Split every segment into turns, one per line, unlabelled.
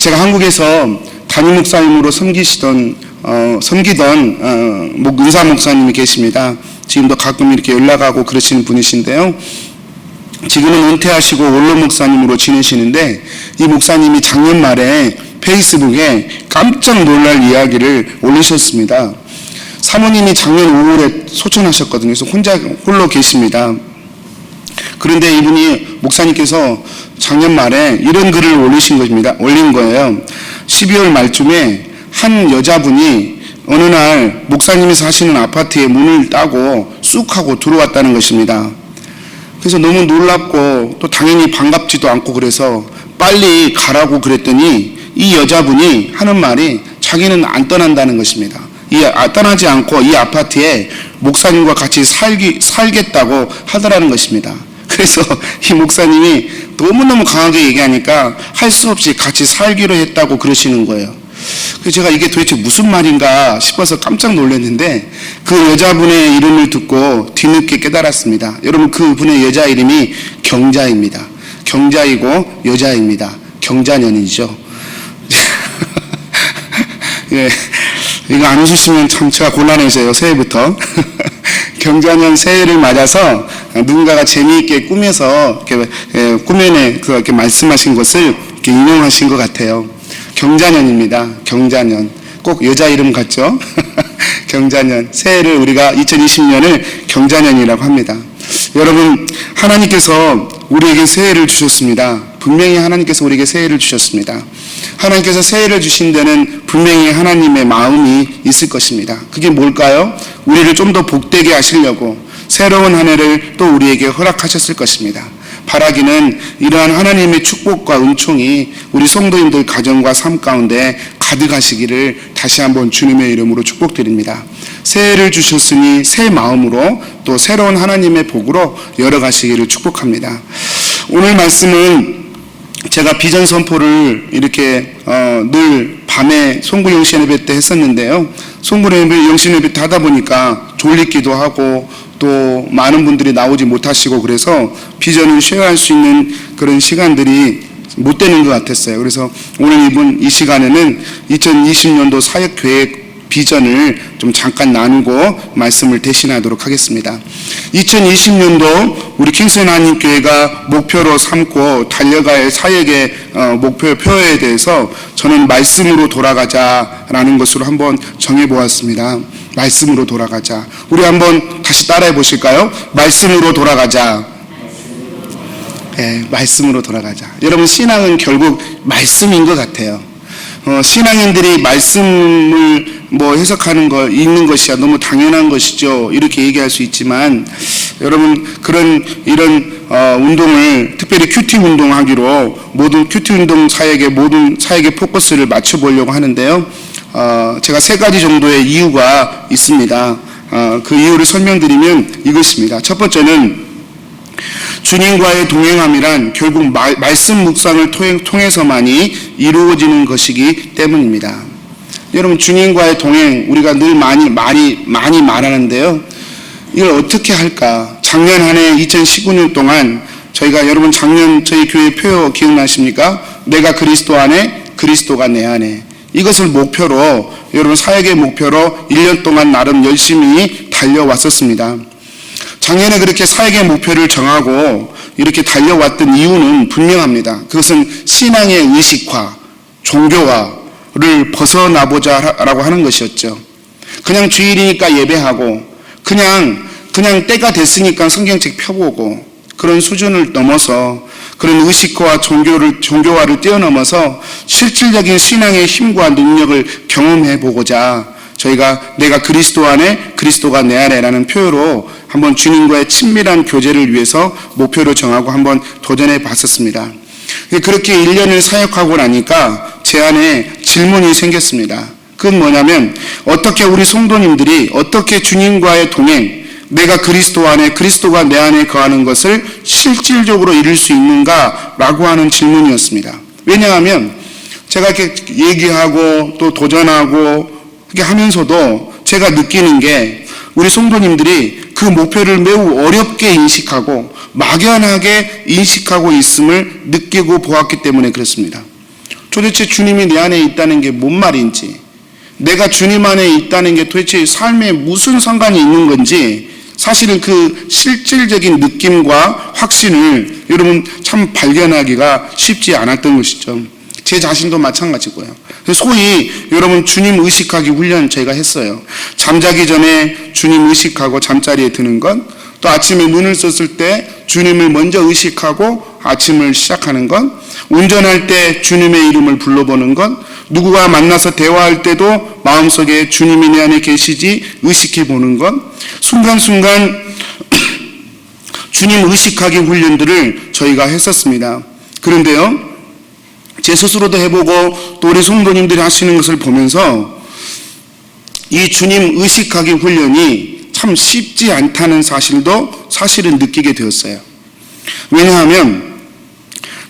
제가 한국에서 담임 목사님으로 섬기던 은사 목사님이 계십니다. 지금도 가끔 이렇게 연락하고 그러시는 분이신데요. 지금은 은퇴하시고 원로 목사님으로 지내시는데, 이 목사님이 작년 말에 페이스북에 깜짝 놀랄 이야기를 올리셨습니다. 사모님이 작년 5월에 소천하셨거든요. 그래서 홀로 계십니다. 그런데 이분이, 목사님께서 작년 말에 이런 글을 올린 거예요. 12월 말쯤에 한 여자분이 어느 날 목사님이 사시는 아파트에 문을 따고 쑥 하고 들어왔다는 것입니다. 그래서 너무 놀랍고 또 당연히 반갑지도 않고 그래서 빨리 가라고 그랬더니 이 여자분이 하는 말이 자기는 안 떠난다는 것입니다. 떠나지 않고 이 아파트에 목사님과 같이 살겠다고 하더라는 것입니다. 그래서 이 목사님이 너무너무 강하게 얘기하니까 할 수 없이 같이 살기로 했다고 그러시는 거예요. 그래서 제가 이게 도대체 무슨 말인가 싶어서 깜짝 놀랐는데, 그 여자분의 이름을 듣고 뒤늦게 깨달았습니다. 여러분, 그 분의 여자 이름이 경자입니다. 경자이고 여자입니다. 경자년이죠. 예, 이거 안 웃으시면 참 제가 곤란해져요. 새해부터. 경자년 새해를 맞아서 누군가가 재미있게 꾸며서 이렇게 말씀하신 것을 이렇게 인용하신 것 같아요. 경자년입니다. 경자년. 꼭 여자 이름 같죠? 경자년. 새해를 우리가 2020년을 경자년이라고 합니다. 여러분, 하나님께서 우리에게 새해를 주셨습니다. 분명히 하나님께서 우리에게 새해를 주셨습니다. 하나님께서 새해를 주신 데는 분명히 하나님의 마음이 있을 것입니다. 그게 뭘까요? 우리를 좀 더 복되게 하시려고 새로운 한 해를 또 우리에게 허락하셨을 것입니다. 바라기는 이러한 하나님의 축복과 은총이 우리 성도님들 가정과 삶 가운데 가득하시기를 다시 한번 주님의 이름으로 축복드립니다. 새해를 주셨으니 새 마음으로 또 새로운 하나님의 복으로 열어가시기를 축복합니다. 오늘 말씀은 제가 비전 선포를 이렇게 늘 밤에 송구 영신 예배 때 했었는데요. 송구 영신 예배 때 하다 보니까 졸리기도 하고 또 많은 분들이 나오지 못하시고 그래서 비전을 쉐어할 수 있는 그런 시간들이 못 되는 것 같았어요. 그래서 오늘 이 시간에는 2020년도 사역계획 비전을 좀 잠깐 나누고 말씀을 대신하도록 하겠습니다. 2020년도 우리 킹스원 한인교회가 목표로 삼고 달려갈 사역의 목표에 대해서 저는 말씀으로 돌아가자라는 것으로 한번 정해보았습니다. 말씀으로 돌아가자. 우리 한번 다시 따라해 보실까요? 말씀으로 돌아가자. 네, 말씀으로 돌아가자. 여러분, 신앙은 결국 말씀인 것 같아요. 신앙인들이 말씀을 해석하는 거, 읽는 것이야 너무 당연한 것이죠. 이렇게 얘기할 수 있지만, 여러분, 이런 운동을 특별히 큐티 운동하기로 모든 큐티 운동 모든 사역의 포커스를 맞춰보려고 하는데요. 제가 3가지 정도의 이유가 있습니다. 그 이유를 설명드리면 이것입니다. 첫 번째는 주님과의 동행함이란 결국 말씀 묵상을 통해서만이 이루어지는 것이기 때문입니다. 여러분, 주님과의 동행, 우리가 늘 많이 말하는데요. 이걸 어떻게 할까? 작년 한 해 2019년 동안 저희가, 여러분 작년 저희 교회 표어 기억나십니까? 내가 그리스도 안에, 그리스도가 내 안에. 이것을 목표로, 여러분 사역의 목표로 1년 동안 나름 열심히 달려왔었습니다. 작년에 그렇게 사역의 목표를 정하고 이렇게 달려왔던 이유는 분명합니다. 그것은 신앙의 의식화, 종교화를 벗어나보자라고 하는 것이었죠. 그냥 주일이니까 예배하고, 그냥 때가 됐으니까 성경책 펴보고, 그런 수준을 넘어서, 그런 의식화와 종교화를 뛰어넘어서 실질적인 신앙의 힘과 능력을 경험해보고자 저희가 내가 그리스도 안에, 그리스도가 내 안에라는 표어로 한번 주님과의 친밀한 교제를 위해서 목표를 정하고 한번 도전해 봤었습니다. 그렇게 1년을 사역하고 나니까 제 안에 질문이 생겼습니다. 그건 뭐냐면, 어떻게 우리 성도님들이 어떻게 주님과의 동행, 내가 그리스도 안에, 그리스도가 내 안에 거하는 것을 실질적으로 이룰 수 있는가라고 하는 질문이었습니다. 왜냐하면 제가 이렇게 얘기하고 또 도전하고 이렇게 하면서도 제가 느끼는 게, 우리 성도님들이 그 목표를 매우 어렵게 인식하고 막연하게 인식하고 있음을 느끼고 보았기 때문에 그렇습니다. 도대체 주님이 내 안에 있다는 게 뭔 말인지, 내가 주님 안에 있다는 게 도대체 삶에 무슨 상관이 있는 건지, 사실은 그 실질적인 느낌과 확신을 여러분 참 발견하기가 쉽지 않았던 것이죠. 제 자신도 마찬가지고요. 소위 여러분 주님 의식하기 훈련 저희가 했어요. 잠자기 전에 주님 의식하고 잠자리에 드는 것, 또 아침에 눈을 떴을 때 주님을 먼저 의식하고 아침을 시작하는 것, 운전할 때 주님의 이름을 불러보는 것, 누구와 만나서 대화할 때도 마음속에 주님이 내 안에 계시지 의식해 보는 것, 순간순간 주님 의식하기 훈련들을 저희가 했었습니다. 그런데요, 제 스스로도 해보고 또 우리 성도님들이 하시는 것을 보면서 이 주님 의식하기 훈련이 참 쉽지 않다는 사실도 사실은 느끼게 되었어요. 왜냐하면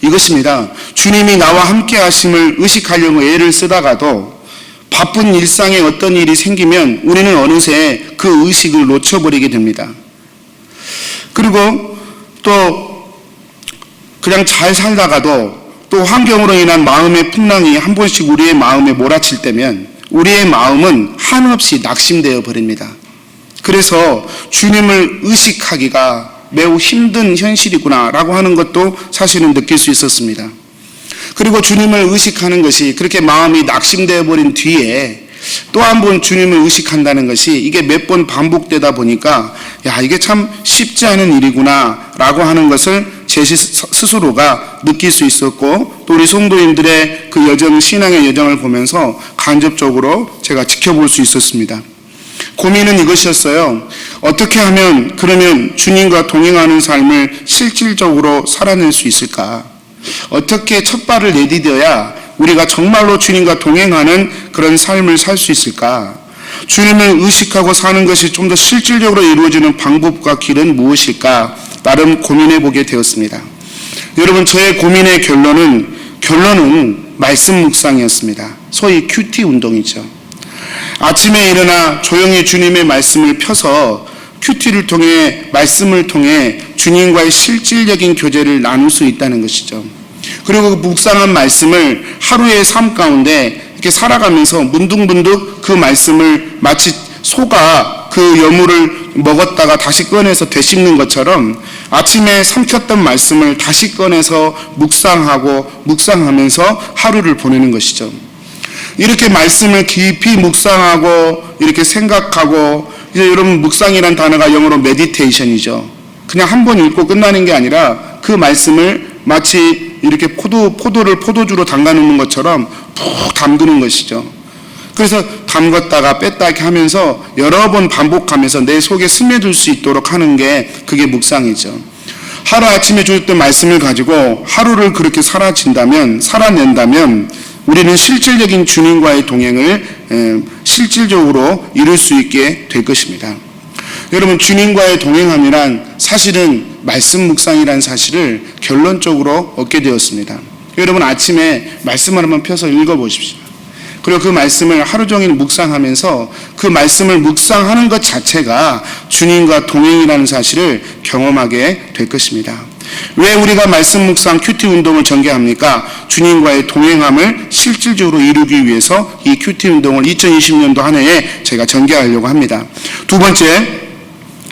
이것입니다. 주님이 나와 함께 하심을 의식하려고 애를 쓰다가도 바쁜 일상에 어떤 일이 생기면 우리는 어느새 그 의식을 놓쳐버리게 됩니다. 그리고 또 그냥 잘 살다가도 또 환경으로 인한 마음의 풍랑이 한 번씩 우리의 마음에 몰아칠 때면 우리의 마음은 한없이 낙심되어 버립니다. 그래서 주님을 의식하기가 매우 힘든 현실이구나라고 하는 것도 사실은 느낄 수 있었습니다. 그리고 주님을 의식하는 것이 그렇게 마음이 낙심되어 버린 뒤에 또 한 번 주님을 의식한다는 것이 이게 몇 번 반복되다 보니까 야, 이게 참 쉽지 않은 일이구나 라고 하는 것을 제 스스로가 느낄 수 있었고, 또 우리 성도님들의 그 여정, 신앙의 여정을 보면서 간접적으로 제가 지켜볼 수 있었습니다. 고민은 이것이었어요. 어떻게 하면 그러면 주님과 동행하는 삶을 실질적으로 살아낼 수 있을까? 어떻게 첫 발을 내디뎌야 우리가 정말로 주님과 동행하는 그런 삶을 살 수 있을까? 주님을 의식하고 사는 것이 좀 더 실질적으로 이루어지는 방법과 길은 무엇일까? 나름 고민해 보게 되었습니다. 여러분, 저의 고민의 결론은 말씀 묵상이었습니다. 소위 큐티 운동이죠. 아침에 일어나 조용히 주님의 말씀을 펴서 큐티를 통해, 말씀을 통해 주님과의 실질적인 교제를 나눌 수 있다는 것이죠. 그리고 그 묵상한 말씀을 하루의 삶 가운데 이렇게 살아가면서 문득문득 그 말씀을 마치 소가 그 여물을 먹었다가 다시 꺼내서 되씹는 것처럼 아침에 삼켰던 말씀을 다시 꺼내서 묵상하면서 하루를 보내는 것이죠. 이렇게 말씀을 깊이 묵상하고 이렇게 생각하고, 이제 여러분 묵상이란 단어가 영어로 메디테이션이죠. 그냥 한 번 읽고 끝나는 게 아니라 그 말씀을 마치 이렇게 포도를 포도주로 담가놓는 것처럼 푹 담그는 것이죠. 그래서 담갔다가 뺐다 이렇게 하면서 여러 번 반복하면서 내 속에 스며들 수 있도록 하는 게 그게 묵상이죠. 하루아침에 주셨던 말씀을 가지고 하루를 그렇게 살아낸다면 우리는 실질적인 주님과의 동행을 실질적으로 이룰 수 있게 될 것입니다. 여러분, 주님과의 동행함이란 사실은 말씀 묵상이라는 사실을 결론적으로 얻게 되었습니다. 여러분, 아침에 말씀을 한번 펴서 읽어보십시오. 그리고 그 말씀을 하루 종일 묵상하면서 그 말씀을 묵상하는 것 자체가 주님과 동행이라는 사실을 경험하게 될 것입니다. 왜 우리가 말씀 묵상 큐티 운동을 전개합니까? 주님과의 동행함을 실질적으로 이루기 위해서 이 큐티 운동을 2020년도 한 해에 제가 전개하려고 합니다. 두 번째,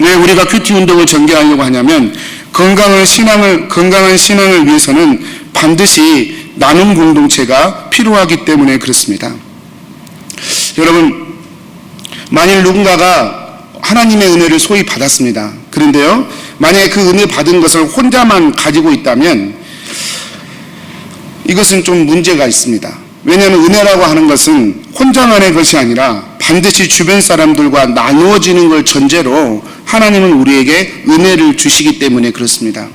왜 우리가 큐티 운동을 전개하려고 하냐면 건강한 신앙을 위해서는 반드시 나눔 공동체가 필요하기 때문에 그렇습니다. 여러분, 만일 누군가가 하나님의 은혜를 소위 받았습니다. 그런데요, 만약에 그 은혜 받은 것을 혼자만 가지고 있다면 이것은 좀 문제가 있습니다. 왜냐하면 은혜라고 하는 것은 혼자만의 것이 아니라 반드시 주변 사람들과 나누어지는 걸 전제로 하나님은 우리에게 은혜를 주시기 때문에 그렇습니다.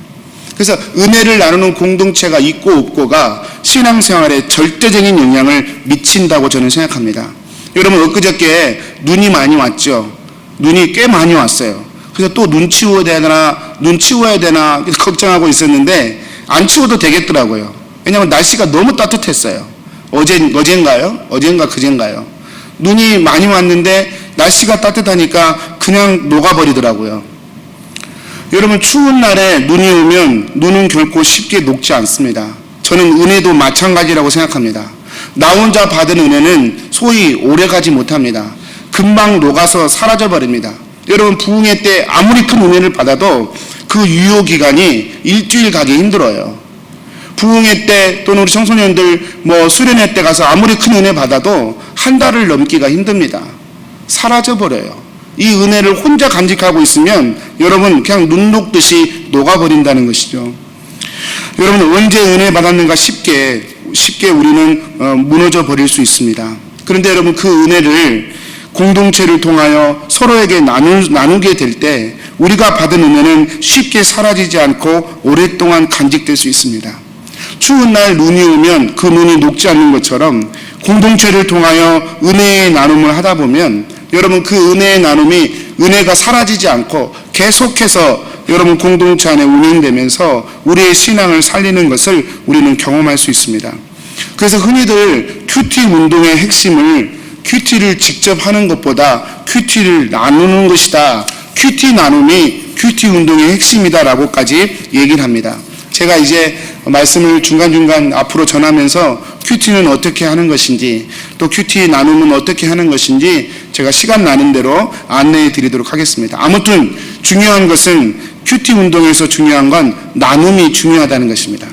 그래서 은혜를 나누는 공동체가 있고 없고가 신앙생활에 절대적인 영향을 미친다고 저는 생각합니다. 여러분, 엊그저께 눈이 많이 왔죠. 눈이 꽤 많이 왔어요. 그래서 또 눈 치워야 되나 걱정하고 있었는데 안 치워도 되겠더라고요. 왜냐하면 날씨가 너무 따뜻했어요. 어젠가 그젠가요. 눈이 많이 왔는데 날씨가 따뜻하니까 그냥 녹아버리더라고요. 여러분, 추운 날에 눈이 오면 눈은 결코 쉽게 녹지 않습니다. 저는 은혜도 마찬가지라고 생각합니다. 나 혼자 받은 은혜는 소위 오래가지 못합니다. 금방 녹아서 사라져버립니다. 여러분, 부흥회 때 아무리 큰 은혜를 받아도 그 유효기간이 일주일 가기 힘들어요. 부흥회 때 또는 우리 청소년들 수련회 때 가서 아무리 큰 은혜 받아도 한 달을 넘기가 힘듭니다. 사라져버려요. 이 은혜를 혼자 간직하고 있으면 여러분 그냥 눈 녹듯이 녹아버린다는 것이죠. 여러분, 언제 은혜 받았는가 쉽게 우리는 무너져 버릴 수 있습니다. 그런데 여러분, 그 은혜를 공동체를 통하여 서로에게 나누게 될 때 우리가 받은 은혜는 쉽게 사라지지 않고 오랫동안 간직될 수 있습니다. 추운 날 눈이 오면 그 눈이 녹지 않는 것처럼 공동체를 통하여 은혜의 나눔을 하다 보면 여러분, 그 은혜의 나눔이 은혜가 사라지지 않고 계속해서 여러분 공동체 안에 운행되면서 우리의 신앙을 살리는 것을 우리는 경험할 수 있습니다. 그래서 흔히들 큐티 운동의 핵심을 큐티를 직접 하는 것보다 큐티를 나누는 것이다. 큐티 나눔이 큐티 운동의 핵심이다라고까지 얘기를 합니다. 제가 이제 말씀을 중간중간 앞으로 전하면서 큐티는 어떻게 하는 것인지 또 큐티 나눔은 어떻게 하는 것인지 제가 시간 나는 대로 안내해 드리도록 하겠습니다. 아무튼 중요한 것은 큐티 운동에서 중요한 건 나눔이 중요하다는 것입니다.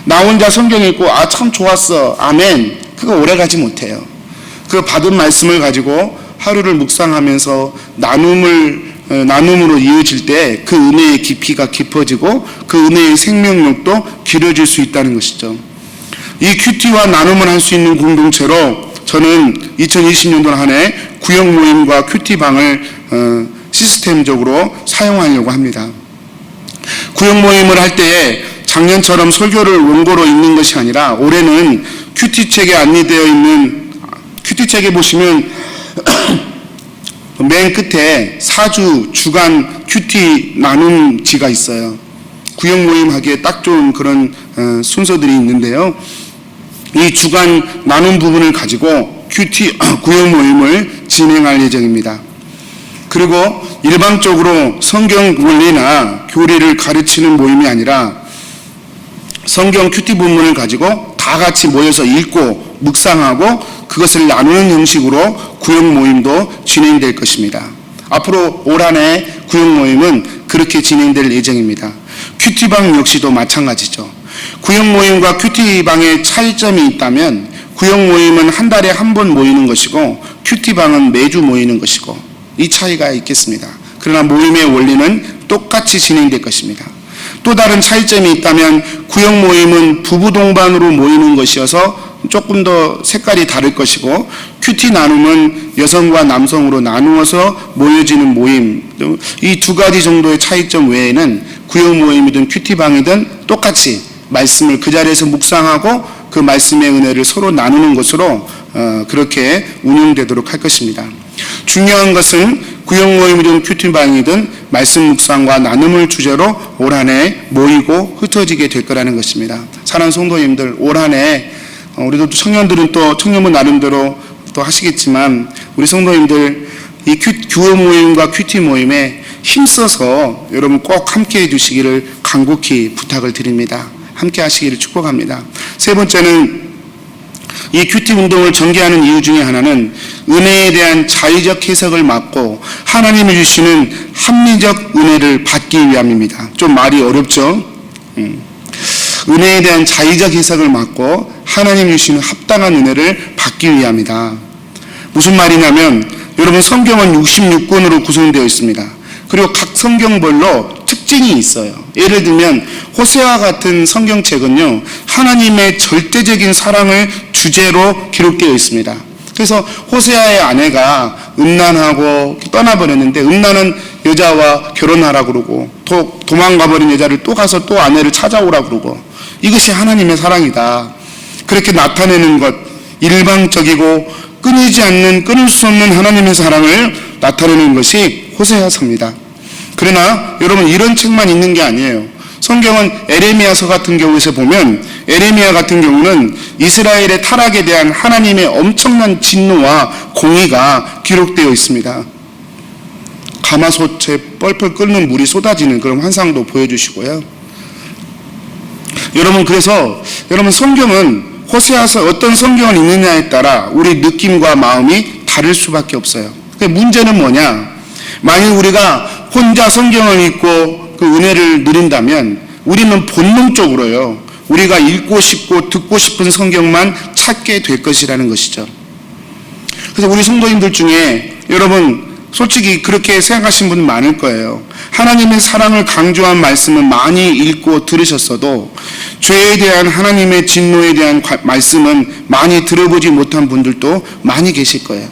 나 혼자 성경 읽고 참 좋았어, 아멘, 그거 오래가지 못해요. 그 받은 말씀을 가지고 하루를 묵상하면서 나눔으로 이어질 때 그 은혜의 깊이가 깊어지고 그 은혜의 생명력도 길어질 수 있다는 것이죠. 이 큐티와 나눔을 할 수 있는 공동체로 저는 2020년도 한 해 구역 모임과 큐티방을 시스템적으로 사용하려고 합니다. 구역 모임을 할 때에 작년처럼 설교를 원고로 읽는 것이 아니라 올해는 큐티책에 안내되어 있는, 큐티책에 보시면 맨 끝에 4주 주간 큐티 나눔지가 있어요. 구역 모임 하기에 딱 좋은 그런 순서들이 있는데요. 이 주간 나눔 부분을 가지고 큐티 구역 모임을 진행할 예정입니다. 그리고 일방적으로 성경 원리나 교리를 가르치는 모임이 아니라 성경 큐티 본문을 가지고 다 같이 모여서 읽고 묵상하고 그것을 나누는 형식으로 구역 모임도 진행될 것입니다. 앞으로 올 한 해 구역 모임은 그렇게 진행될 예정입니다. 큐티방 역시도 마찬가지죠. 구역 모임과 큐티방의 차이점이 있다면 구역 모임은 한 달에 한 번 모이는 것이고 큐티방은 매주 모이는 것이고 이 차이가 있겠습니다. 그러나 모임의 원리는 똑같이 진행될 것입니다. 또 다른 차이점이 있다면 구역 모임은 부부 동반으로 모이는 것이어서 조금 더 색깔이 다를 것이고 큐티 나눔은 여성과 남성으로 나누어서 모여지는 모임, 이 두 가지 정도의 차이점 외에는 구역 모임이든 큐티방이든 똑같이 말씀을 그 자리에서 묵상하고 그 말씀의 은혜를 서로 나누는 것으로 그렇게 운영되도록 할 것입니다. 중요한 것은 구역 모임이든 큐티방이든 말씀 묵상과 나눔을 주제로 올 한 해 모이고 흩어지게 될 거라는 것입니다. 사랑하는 성도님들, 올 한 해 우리도 청년들은 또 청년부 나름대로 또 하시겠지만 우리 성도님들 이 구역 모임과 큐티 모임에 힘써서 여러분 꼭 함께 해주시기를 간곡히 부탁을 드립니다. 함께 하시기를 축복합니다. 세 번째는 이 큐티 운동을 전개하는 이유 중에 하나는 은혜에 대한 자의적 해석을 막고 하나님이 주시는 합리적 은혜를 받기 위함입니다. 좀 말이 어렵죠? 은혜에 대한 자의적 해석을 막고 하나님이 주시는 합당한 은혜를 받기 위함이다. 무슨 말이냐면 여러분 성경은 66권으로 구성되어 있습니다. 그리고 각 성경별로 특징이 있어요. 예를 들면 호세아 같은 성경책은요 하나님의 절대적인 사랑을 주제로 기록되어 있습니다. 그래서 호세아의 아내가 음란하고 떠나버렸는데 음란은 여자와 결혼하라고 그러고 도망가버린 여자를 또 가서 또 아내를 찾아오라고 그러고 이것이 하나님의 사랑이다. 그렇게 나타내는 것, 일방적이고 끊을 수 없는 하나님의 사랑을 나타내는 것이 호세아서입니다. 그러나 여러분 이런 책만 있는 게 아니에요. 성경은 에레미야서 같은 경우에서 보면 에레미야 같은 경우는 이스라엘의 타락에 대한 하나님의 엄청난 진노와 공의가 기록되어 있습니다. 가마솥에 뻘뻘 끓는 물이 쏟아지는 그런 환상도 보여주시고요. 여러분, 그래서 여러분, 성경은 호세아서 어떤 성경을 읽느냐에 따라 우리 느낌과 마음이 다를 수밖에 없어요. 문제는 뭐냐? 만약 우리가 혼자 성경을 읽고 그 은혜를 누린다면 우리는 본능적으로요, 우리가 읽고 싶고 듣고 싶은 성경만 찾게 될 것이라는 것이죠. 그래서 우리 성도님들 중에 여러분 솔직히 그렇게 생각하시는 분 많을 거예요. 하나님의 사랑을 강조한 말씀을 많이 읽고 들으셨어도 죄에 대한 하나님의 진노에 대한 말씀은 많이 들어보지 못한 분들도 많이 계실 거예요.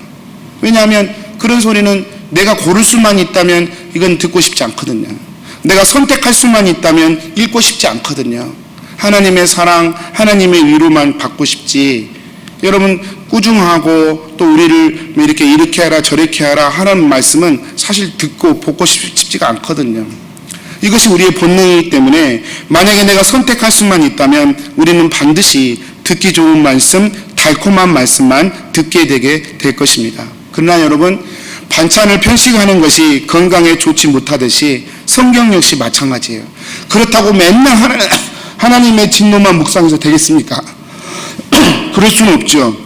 왜냐하면 그런 소리는 내가 고를 수만 있다면 이건 듣고 싶지 않거든요. 내가 선택할 수만 있다면 읽고 싶지 않거든요. 하나님의 사랑, 하나님의 위로만 받고 싶지. 여러분, 꾸중하고 또 우리를 이렇게 하라 저렇게 하라 하는 말씀은 사실 듣고 보고 싶지가 않거든요. 이것이 우리의 본능이기 때문에 만약에 내가 선택할 수만 있다면 우리는 반드시 듣기 좋은 말씀, 달콤한 말씀만 듣게 되게 될 것입니다. 그러나 여러분, 반찬을 편식하는 것이 건강에 좋지 못하듯이 성경 역시 마찬가지예요. 그렇다고 맨날 하나님의 진노만 묵상해서 되겠습니까? 그럴 수는 없죠.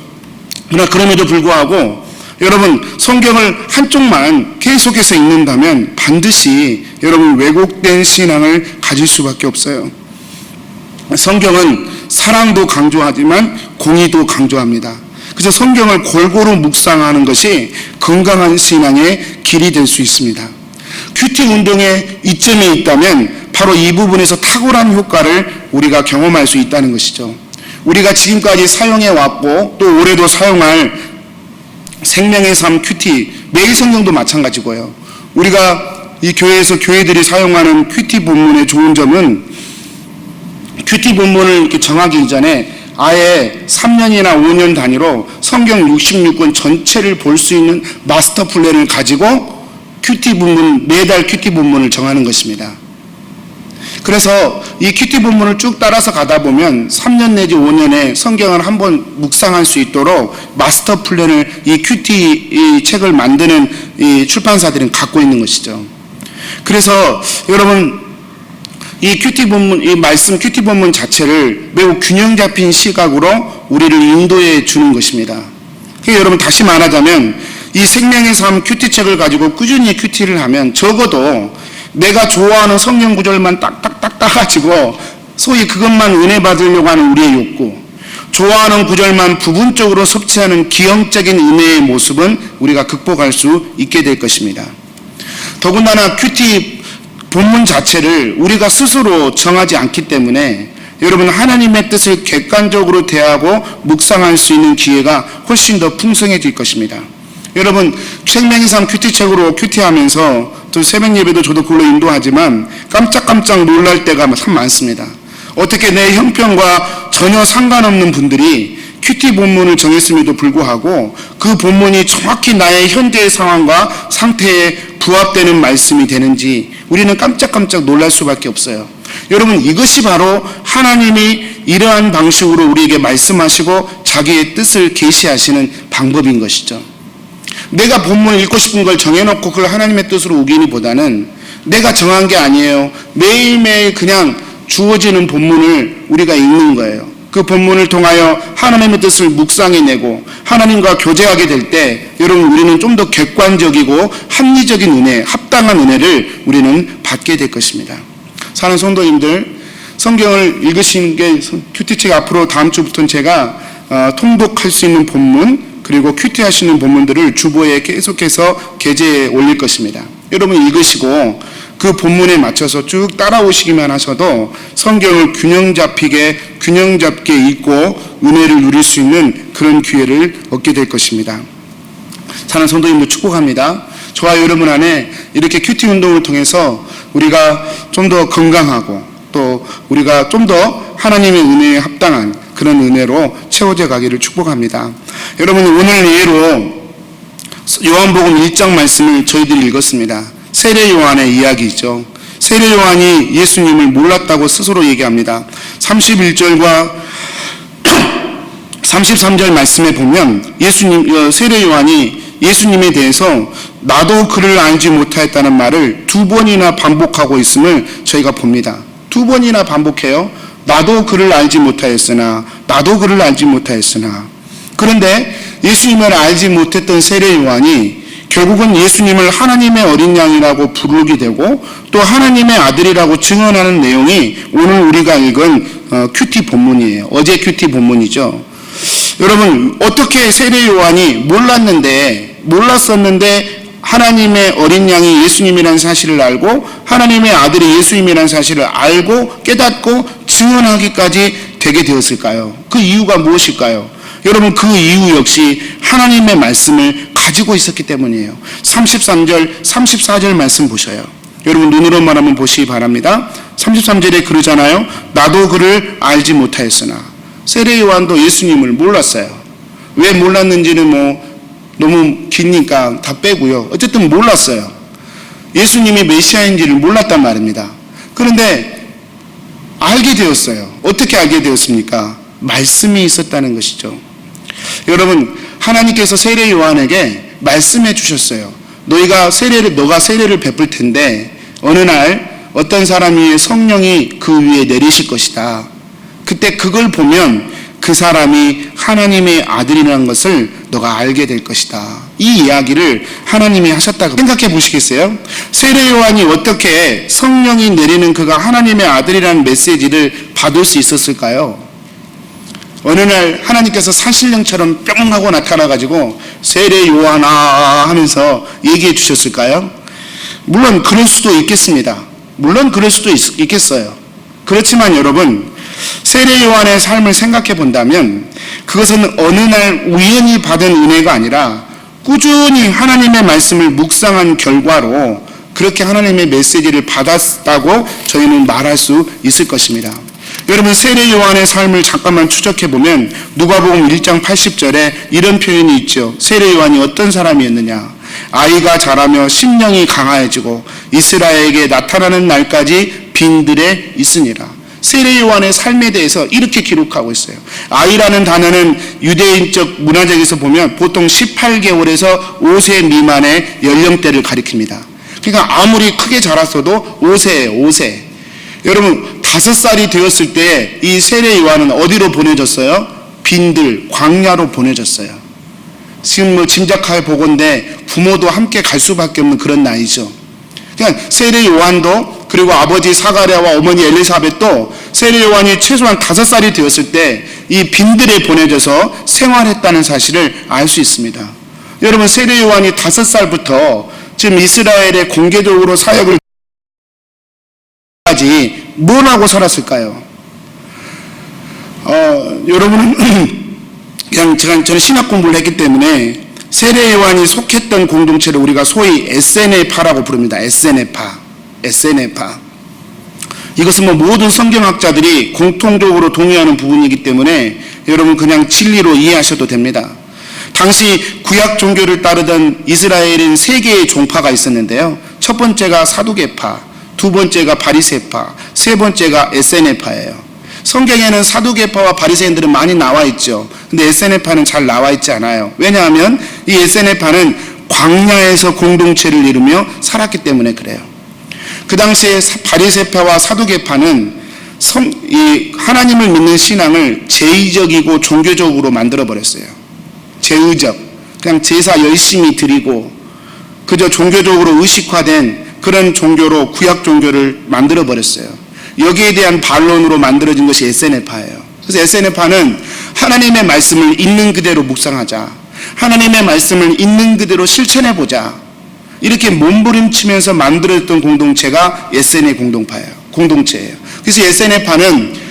그러나 그럼에도 불구하고 여러분, 성경을 한쪽만 계속해서 읽는다면 반드시 여러분 왜곡된 신앙을 가질 수밖에 없어요. 성경은 사랑도 강조하지만 공의도 강조합니다. 그래서 성경을 골고루 묵상하는 것이 건강한 신앙의 길이 될 수 있습니다. 큐티 운동의 이점이 있다면 바로 이 부분에서 탁월한 효과를 우리가 경험할 수 있다는 것이죠. 우리가 지금까지 사용해 왔고 또 올해도 사용할 생명의 삶 큐티, 매일 성경도 마찬가지고요. 우리가 이 교회에서 교회들이 사용하는 큐티 본문의 좋은 점은 큐티 본문을 이렇게 정하기 이전에 아예 3년이나 5년 단위로 성경 66권 전체를 볼 수 있는 마스터 플랜을 가지고 큐티 본문, 매달 큐티 본문을 정하는 것입니다. 그래서 이 큐티 본문을 쭉 따라서 가다 보면 3년 내지 5년에 성경을 한번 묵상할 수 있도록 마스터 플랜을 이 큐티 이 책을 만드는 이 출판사들은 갖고 있는 것이죠. 그래서 여러분, 이 큐티 본문, 이 말씀 큐티 본문 자체를 매우 균형 잡힌 시각으로 우리를 인도해 주는 것입니다. 그러니까 여러분, 다시 말하자면 이 생명의 삶 큐티 책을 가지고 꾸준히 큐티를 하면 적어도 내가 좋아하는 성경 구절만 딱딱딱 따가지고 소위 그것만 은혜 받으려고 하는 우리의 욕구, 좋아하는 구절만 부분적으로 섭취하는 기형적인 은혜의 모습은 우리가 극복할 수 있게 될 것입니다. 더군다나 큐티 본문 자체를 우리가 스스로 정하지 않기 때문에 여러분, 하나님의 뜻을 객관적으로 대하고 묵상할 수 있는 기회가 훨씬 더 풍성해질 것입니다. 여러분, 생명의 삶 큐티책으로 큐티하면서 또 새벽 예배도 저도 그걸로 인도하지만 깜짝깜짝 놀랄 때가 참 많습니다. 어떻게 내 형편과 전혀 상관없는 분들이 큐티 본문을 정했음에도 불구하고 그 본문이 정확히 나의 현재의 상황과 상태에 부합되는 말씀이 되는지 우리는 깜짝깜짝 놀랄 수밖에 없어요. 여러분, 이것이 바로 하나님이 이러한 방식으로 우리에게 말씀하시고 자기의 뜻을 계시하시는 방법인 것이죠. 내가 본문을 읽고 싶은 걸 정해놓고 그걸 하나님의 뜻으로 우기니보다는 내가 정한 게 아니에요. 매일매일 그냥 주어지는 본문을 우리가 읽는 거예요. 그 본문을 통하여 하나님의 뜻을 묵상해내고 하나님과 교제하게 될 때 여러분, 우리는 좀 더 객관적이고 합리적인 은혜, 합당한 은혜를 우리는 받게 될 것입니다. 사는 성도님들, 성경을 읽으시는 게 큐티책 앞으로 다음 주부터는 제가 통독할 수 있는 본문 그리고 큐티하시는 본문들을 주보에 계속해서 게재해 올릴 것입니다. 여러분, 읽으시고 그 본문에 맞춰서 쭉 따라오시기만 하셔도 성경을 균형 잡게 읽고 은혜를 누릴 수 있는 그런 기회를 얻게 될 것입니다. 사는 성도님들 축복합니다. 저와 여러분 안에 이렇게 큐티 운동을 통해서 우리가 좀 더 건강하고 또 우리가 좀 더 하나님의 은혜에 합당한 그런 은혜로 채워져 가기를 축복합니다. 여러분, 오늘 예로 요한복음 1장 말씀을 저희들이 읽었습니다. 세례 요한의 이야기죠. 세례 요한이 예수님을 몰랐다고 스스로 얘기합니다. 31절과 33절 말씀에 보면 세례 요한이 예수님에 대해서 나도 그를 알지 못하였다는 말을 2번이나 반복하고 있음을 저희가 봅니다. 2번이나 반복해요. 나도 그를 알지 못하였으나 나도 그를 알지 못하였으나. 그런데 예수님을 알지 못했던 세례 요한이 결국은 예수님을 하나님의 어린 양이라고 부르게 되고 또 하나님의 아들이라고 증언하는 내용이 오늘 우리가 읽은 큐티 본문이에요. 어제 큐티 본문이죠. 여러분, 어떻게 세례 요한이 몰랐었는데 하나님의 어린 양이 예수님이라는 사실을 알고 하나님의 아들이 예수님이라는 사실을 알고 깨닫고 증언하기까지 되게 되었을까요? 그 이유가 무엇일까요? 여러분, 그 이유 역시 하나님의 말씀을 가지고 있었기 때문이에요. 33절, 34절 말씀 보셔요. 여러분, 눈으로만 한번 보시기 바랍니다. 33절에 그러잖아요. 나도 그를 알지 못하였으나. 세례 요한도 예수님을 몰랐어요. 왜 몰랐는지는 너무 기니까 다 빼고요. 어쨌든 몰랐어요. 예수님이 메시아인지를 몰랐단 말입니다. 그런데 알게 되었어요. 어떻게 알게 되었습니까? 말씀이 있었다는 것이죠. 여러분, 하나님께서 세례 요한에게 말씀해 주셨어요. 너가 세례를 베풀 텐데 어느 날 어떤 사람 위에 성령이 그 위에 내리실 것이다. 그때 그걸 보면 그 사람이 하나님의 아들이라는 것을 너가 알게 될 것이다. 이 이야기를 하나님이 하셨다고 생각해 보시겠어요? 세례 요한이 어떻게 성령이 내리는 그가 하나님의 아들이라는 메시지를 받을 수 있었을까요? 어느 날 하나님께서 산신령처럼 뿅 하고 나타나가지고 세례 요한아 하면서 얘기해 주셨을까요? 물론 그럴 수도 있겠습니다. 물론 그럴 수도 있겠어요. 그렇지만 여러분, 세례 요한의 삶을 생각해 본다면 그것은 어느 날 우연히 받은 은혜가 아니라 꾸준히 하나님의 말씀을 묵상한 결과로 그렇게 하나님의 메시지를 받았다고 저희는 말할 수 있을 것입니다. 여러분, 세례 요한의 삶을 잠깐만 추적해 보면 누가복음 1장 80절에 이런 표현이 있죠. 세례 요한이 어떤 사람이었느냐? 아이가 자라며 심령이 강하여지고 이스라엘에게 나타나는 날까지 빈들에 있으니라. 세례 요한의 삶에 대해서 이렇게 기록하고 있어요. 아이라는 단어는 유대인적 문화적에서 보면 보통 18개월에서 5세 미만의 연령대를 가리킵니다. 그러니까 아무리 크게 자랐어도 5세예요. 5세. 여러분, 5살이 되었을 때 이 세례 요한은 어디로 보내졌어요? 빈들, 광야로 보내졌어요. 지금 짐작할 보건데 부모도 함께 갈 수밖에 없는 그런 나이죠. 그러니까 세례 요한도 그리고 아버지 사가랴와 어머니 엘리사벳도 세례 요한이 최소한 5살이 되었을 때 이 빈들에 보내져서 생활했다는 사실을 알 수 있습니다. 여러분, 세례 요한이 5살부터 지금 이스라엘에 공개적으로 사역을 하지 뭘 하고 살았을까요? 여러분은 그냥 저는 신학 공부를 했기 때문에 세례 요한이 속했던 공동체를 우리가 소위 에세네파라고 부릅니다. 에세네파. 이것은 모든 성경학자들이 공통적으로 동의하는 부분이기 때문에 여러분 그냥 진리로 이해하셔도 됩니다. 당시 구약 종교를 따르던 이스라엘은 3개의 종파가 있었는데요. 첫 번째가 사두개파, 두 번째가 바리새파, 세 번째가 에세네파예요. 성경에는 사두개파와 바리새인들은 많이 나와 있죠. 근데 에세네파는 잘 나와 있지 않아요. 왜냐하면 이 에세네파는 광야에서 공동체를 이루며 살았기 때문에 그래요. 그 당시에 바리새파와 사두개파는 하나님을 믿는 신앙을 제의적이고 종교적으로 만들어 버렸어요. 제의적, 그냥 제사 열심히 드리고 그저 종교적으로 의식화된 그런 종교로 구약 종교를 만들어 버렸어요. 여기에 대한 반론으로 만들어진 것이 에세네파예요. 그래서 에세네파는 하나님의 말씀을 있는 그대로 묵상하자, 하나님의 말씀을 있는 그대로 실천해보자, 이렇게 몸부림치면서 만들어졌던 공동체가 에세네 공동체예요. 그래서 에세네파는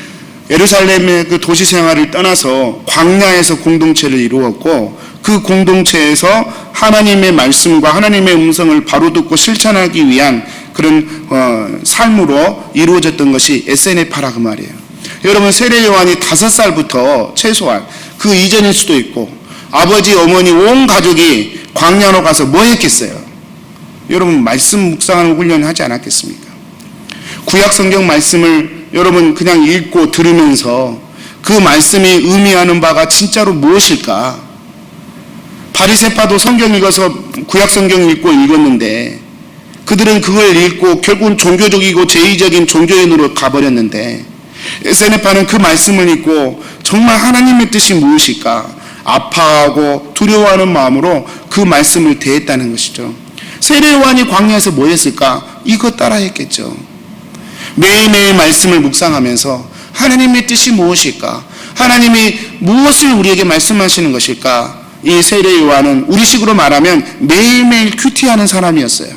예루살렘의 그 도시 생활을 떠나서 광야에서 공동체를 이루었고 그 공동체에서 하나님의 말씀과 하나님의 음성을 바로 듣고 실천하기 위한 그런 삶으로 이루어졌던 것이 에세네파라 그 말이에요. 여러분, 세례 요한이 5살부터 최소한 그 이전일 수도 있고 아버지, 어머니, 온 가족이 광야로 가서 뭐 했겠어요? 여러분, 말씀 묵상하는 훈련을 하지 않았겠습니까? 구약 성경 말씀을 여러분 그냥 읽고 들으면서 그 말씀이 의미하는 바가 진짜로 무엇일까? 바리새파도 성경 읽어서 구약 성경 읽고 읽었는데 그들은 그걸 읽고 결국은 종교적이고 제의적인 종교인으로 가버렸는데 에세네파는 그 말씀을 읽고 정말 하나님의 뜻이 무엇일까 아파하고 두려워하는 마음으로 그 말씀을 대했다는 것이죠. 세례 요한이 광야에서 뭐 했을까? 이것 따라 했겠죠. 매일매일 말씀을 묵상하면서 하나님의 뜻이 무엇일까? 하나님이 무엇을 우리에게 말씀하시는 것일까? 이 세례 요한은 우리식으로 말하면 매일매일 큐티하는 사람이었어요.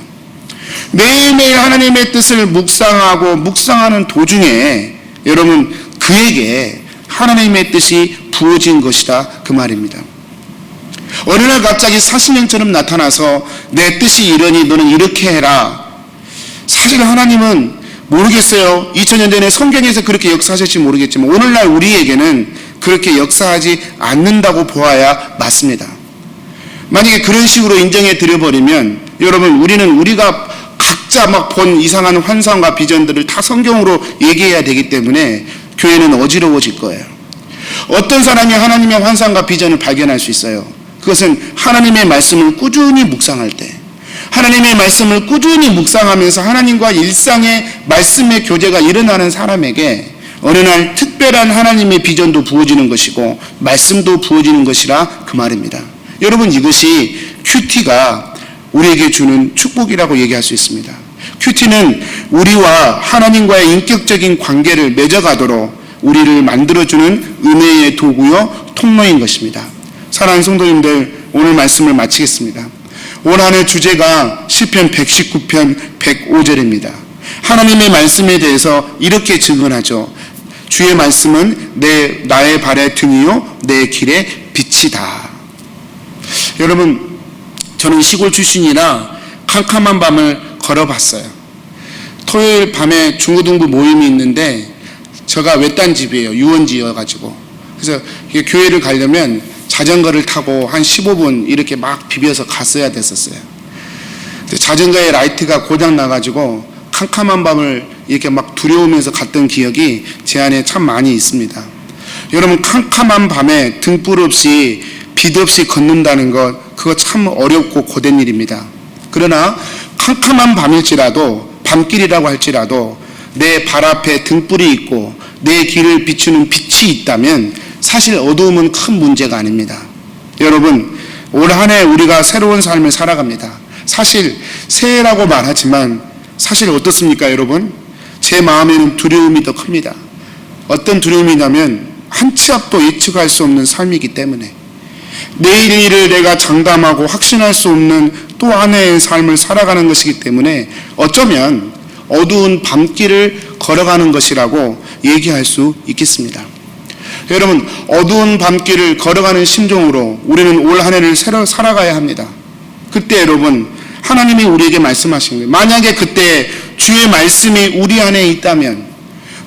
매일매일 하나님의 뜻을 묵상하는 도중에 여러분 그에게 하나님의 뜻이 부어진 것이다 그 말입니다. 어느 날 갑자기 사신령처럼 나타나서 내 뜻이 이러니 너는 이렇게 해라. 사실 하나님은 모르겠어요. 2000년 전에 성경에서 그렇게 역사하실지 모르겠지만 오늘날 우리에게는 그렇게 역사하지 않는다고 보아야 맞습니다. 만약에 그런 식으로 인정해 드려버리면 여러분 우리가 각자 막 본 이상한 환상과 비전들을 다 성경으로 얘기해야 되기 때문에 교회는 어지러워질 거예요. 어떤 사람이 하나님의 환상과 비전을 발견할 수 있어요? 그것은 하나님의 말씀을 꾸준히 묵상할 때, 하나님의 말씀을 꾸준히 묵상하면서 하나님과 일상의 말씀의 교제가 일어나는 사람에게 어느 날 특별한 하나님의 비전도 부어지는 것이고 말씀도 부어지는 것이라 그 말입니다. 여러분 이것이 큐티가 우리에게 주는 축복이라고 얘기할 수 있습니다. 큐티는 우리와 하나님과의 인격적인 관계를 맺어가도록 우리를 만들어주는 은혜의 도구요 통로인 것입니다. 사랑하는 성도님들, 오늘 말씀을 마치겠습니다. 올 한 해 주제가 시편 119편 105절입니다. 하나님의 말씀에 대해서 이렇게 증언하죠. 주의 말씀은 나의 발의 등이요 내 길의 빛이다. 여러분, 저는 시골 출신이라 캄캄한 밤을 걸어봤어요. 토요일 밤에 중고등부 모임이 있는데 제가 외딴 집이에요. 유원지여가지고. 그래서 교회를 가려면 자전거를 타고 한 15분 이렇게 막 비벼서 갔어야 됐었어요. 자전거의 라이트가 고장 나가지고 캄캄한 밤을 이렇게 막 두려우면서 갔던 기억이 제 안에 참 많이 있습니다. 여러분, 캄캄한 밤에 등불 없이 빛 없이 걷는다는 것, 그거 참 어렵고 고된 일입니다. 그러나 캄캄한 밤일지라도, 밤길이라고 할지라도 내 발 앞에 등불이 있고 내 길을 비추는 빛이 있다면 사실 어두움은 큰 문제가 아닙니다. 여러분, 올 한 해 우리가 새로운 삶을 살아갑니다. 사실 새해라고 말하지만 사실 어떻습니까, 여러분? 제 마음에는 두려움이 더 큽니다. 어떤 두려움이냐면 한 치 앞도 예측할 수 없는 삶이기 때문에 내일 일을 내가 장담하고 확신할 수 없는 또 하나의 삶을 살아가는 것이기 때문에 어쩌면 어두운 밤길을 걸어가는 것이라고 얘기할 수 있겠습니다. 여러분, 어두운 밤길을 걸어가는 심정으로 우리는 올 한 해를 새로 살아가야 합니다. 그때 여러분, 하나님이 우리에게 말씀하신 거예요. 만약에 그때 주의 말씀이 우리 안에 있다면,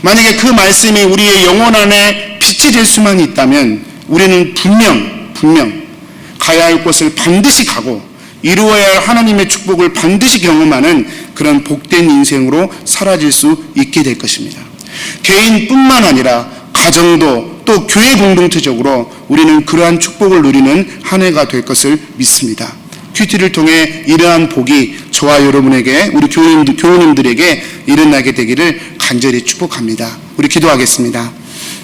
만약에 그 말씀이 우리의 영혼 안에 빛이 될 수만 있다면 우리는 분명 가야 할 곳을 반드시 가고 이루어야 할 하나님의 축복을 반드시 경험하는 그런 복된 인생으로 사라질 수 있게 될 것입니다. 개인뿐만 아니라 가정도 또 교회 공동체적으로 우리는 그러한 축복을 누리는 한 해가 될 것을 믿습니다. 큐티를 통해 이러한 복이 저와 여러분에게, 우리 교우님들에게 일어나게 되기를 간절히 축복합니다. 우리 기도하겠습니다.